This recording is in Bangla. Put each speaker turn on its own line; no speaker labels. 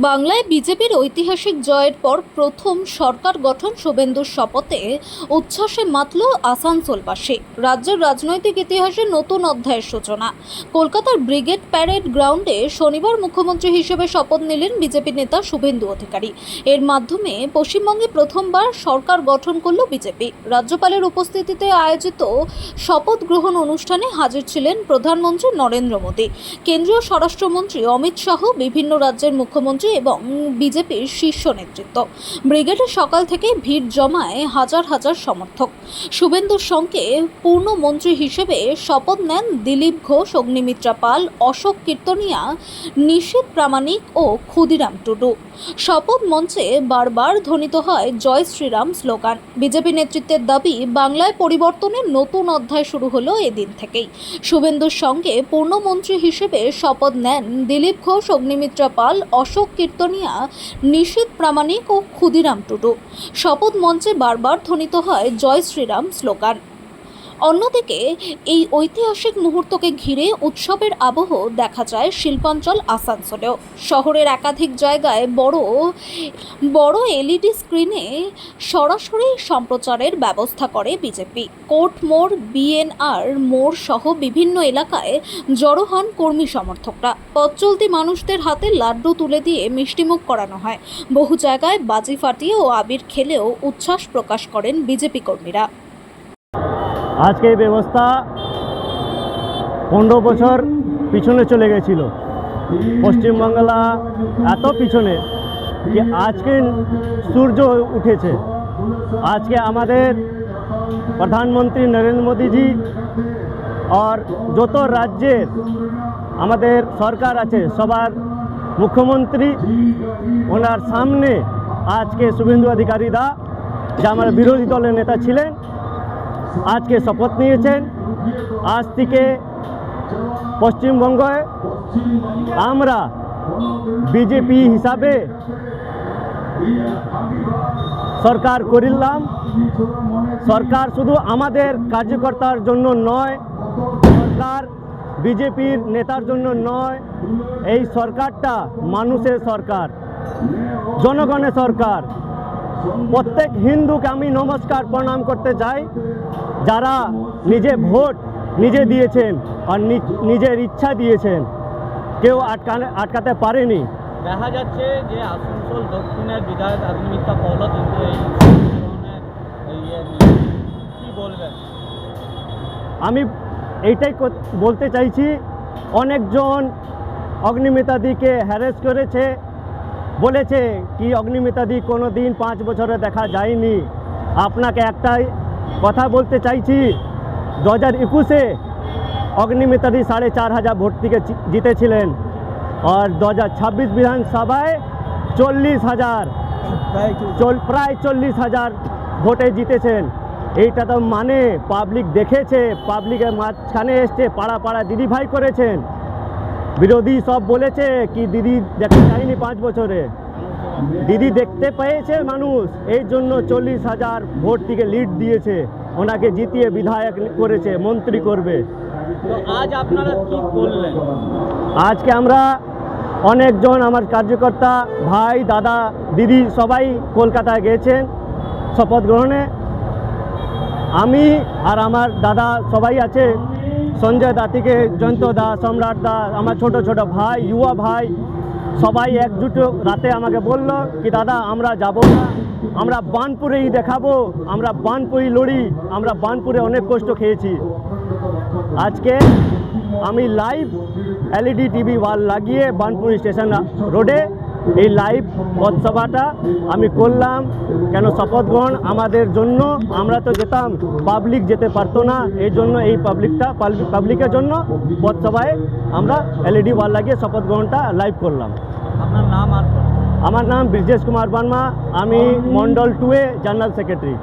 বাংলায় বিজেপির ঐতিহাসিক জয়ের পর প্রথম সরকার গঠন শুভেন্দুর শপথে উচ্ছ্বাসে মাতল আসানসোলবাসী। রাজ্যের রাজনৈতিক ইতিহাসে নতুন অধ্যায়ের সূচনা। কলকাতার ব্রিগেড প্যারেড গ্রাউন্ডে শনিবার মুখ্যমন্ত্রী হিসেবে শপথ নিলেন বিজেপি নেতা শুভেন্দু অধিকারী। এর মাধ্যমে পশ্চিমবঙ্গে প্রথমবার সরকার গঠন করল বিজেপি। রাজ্যপালের উপস্থিতিতে আয়োজিত শপথ গ্রহণ অনুষ্ঠানে হাজির ছিলেন প্রধানমন্ত্রী নরেন্দ্র মোদী, কেন্দ্রীয় স্বরাষ্ট্রমন্ত্রী অমিত শাহ, বিভিন্ন রাজ্যের মুখ্যমন্ত্রী এবং বিজেপির শীর্ষ নেতৃত্ব। ব্রিগেডে সকাল থেকে ভিড় জমায় হাজার হাজার সমর্থক। শুভেন্দুর সঙ্গে পূর্ণ মন্ত্রী হিসেবে শপথ নেন দিলীপ ঘোষ, অগ্নিমিত্রা পাল, অশোক কীর্তনিয়া, নিশীথ প্রামাণিক ও ক্ষুদিরাম টুডু। শপথ মঞ্চে বারবার ধ্বনিত হয় জয় শ্রীরাম স্লোগান। বিজেপি নেতৃত্বের দাবি, বাংলায় পরিবর্তনের নতুন অধ্যায় শুরু হলো এদিন থেকেই। শুভেন্দুর সঙ্গে পূর্ণমন্ত্রী হিসেবে শপথ নেন দিলীপ ঘোষ, অগ্নিমিত্রা পাল, অশোক কীর্তনিয়া, নিশীথ প্রামাণিক ও ক্ষুদিরাম টুডু। শপথ মঞ্চে বারবার ধ্বনিত হয় জয় শ্রীরাম স্লোগান। অন্যদিকে এই ঐতিহাসিক মুহূর্তকে ঘিরে উৎসবের আবহ দেখা যায় শিল্পাঞ্চল আসানসোলেও। শহরের একাধিক জায়গায় বড় এলইডি স্ক্রিনে সরাসরি সম্প্রচারের ব্যবস্থা করে বিজেপি। কোর্ট মোড়, বিএনআর মোড় সহ বিভিন্ন এলাকায় জড়ো হন কর্মী সমর্থকরা। পথ চলতি মানুষদের হাতে লাড্ডু তুলে দিয়ে মিষ্টিমুখ করানো হয়। বহু জায়গায় বাজি ফাটিয়ে ও আবির খেলেও উচ্ছ্বাস প্রকাশ করেন বিজেপি কর্মীরা।
আজকে এই ব্যবস্থা 15 বছর পিছনে চলে গেছিল। পশ্চিমবাংলা এত পিছনে যে আজকে সূর্য উঠেছে। আজকে আমাদের প্রধানমন্ত্রী নরেন্দ্র মোদীজি আর যত রাজ্যের আমাদের সরকার আছে সবার মুখ্যমন্ত্রী ওনার সামনে আজকে শুভেন্দু অধিকারী দা, যে আমার বিরোধী দলের নেতা ছিলেন, আজকে শপথ নিয়েছেন। আজ থেকে পশ্চিমবঙ্গে আমরা বিজেপি হিসাবে সরকার করিলাম। সরকার শুধু আমাদের কার্যকর্তার জন্য নয়, সরকার বিজেপির নেতার জন্য নয়, এই সরকারটা মানুষের সরকার, জনগণের সরকার। প্রত্যেক হিন্দুকে আমি নমস্কার প্রণাম করতে চাই, যারা নিজে ভোট নিজে দিয়েছেন আর নিজের ইচ্ছা দিয়েছেন, কেউ আটকাতে পারেনি।
দেখা যাচ্ছে যে আসানসোল দক্ষিণের বিধায়ক অগ্নিমিত্রা পাল কিন্তু কি বলবেন?
আমি এইটাই বলতে চাইছি, অনেকজন অগ্নিমিত্রাদিকে হ্যারাস করেছে, বলেছে কি অগ্নিমিত্রাদি কোনো দিন 5 বছরে দেখা যায়নি। আপনাকে একটাই কথা বলতে চাইছি, 2021-এ অগ্নিমিত্রাদি 4,500 ভোট থেকে জিতেছিলেন আর 2026 বিধানসভায় 40,000 প্রায় 40,000 ভোটে জিতেছেন। এইটা তো মানে পাবলিক দেখেছে, পাবলিকের মাঝখানে এসছে, পাড়া পাড়া দিদি ভাই করেছেন। বিরোধী সব বলেছে কি দিদি দেখা যায়নি 5 বছরে, দিদি দেখতে পেয়েছে মানুষ, এই জন্য 40,000 ভোট থেকে লিড দিয়েছে, ওনাকে জিতিয়ে বিধায়ক করেছে, মন্ত্রী করবে।
তো আজ আপনারা কি বললেন?
আজকে আমরা অনেকজন আমার কার্যকর্তা ভাই, দাদা, দিদি সবাই কলকাতায় গেছেন শপথ গ্রহণে। আমি আর আমার দাদা সবাই আছে, সঞ্জয় দা থেকে জয়ন্ত দা, সম্রাট দা, আমার ছোট ছোট ভাই, যুবা ভাই, সবাই একজুট রাতে আমাকে বলল কি দাদা আমরা যাব না, আমরা বানপুরেই দেখাবো, আমরা বানপুরেই লড়ি, আমরা বানপুরে অনেক কষ্ট খেয়েছি। আজকে আমি লাইভ এলইডি টিভি ওয়াল লাগিয়ে বানপুর স্টেশন রোডে এই লাইভ পথসভাটা আমি করলাম। কেন শপথ গ্রহণ আমাদের জন্য, আমরা তো যেতাম, পাবলিক যেতে পারতো না, এই জন্য এই পাবলিকের জন্য পথসভায় আমরা এলইডি ওয়াল লাগিয়ে শপথ গ্রহণটা লাইভ করলাম।
আপনার নাম? আর
আমার নাম ব্রিজেশ কুমার বর্মা, আমি মন্ডল 2-এ জেনারেল সেক্রেটারি।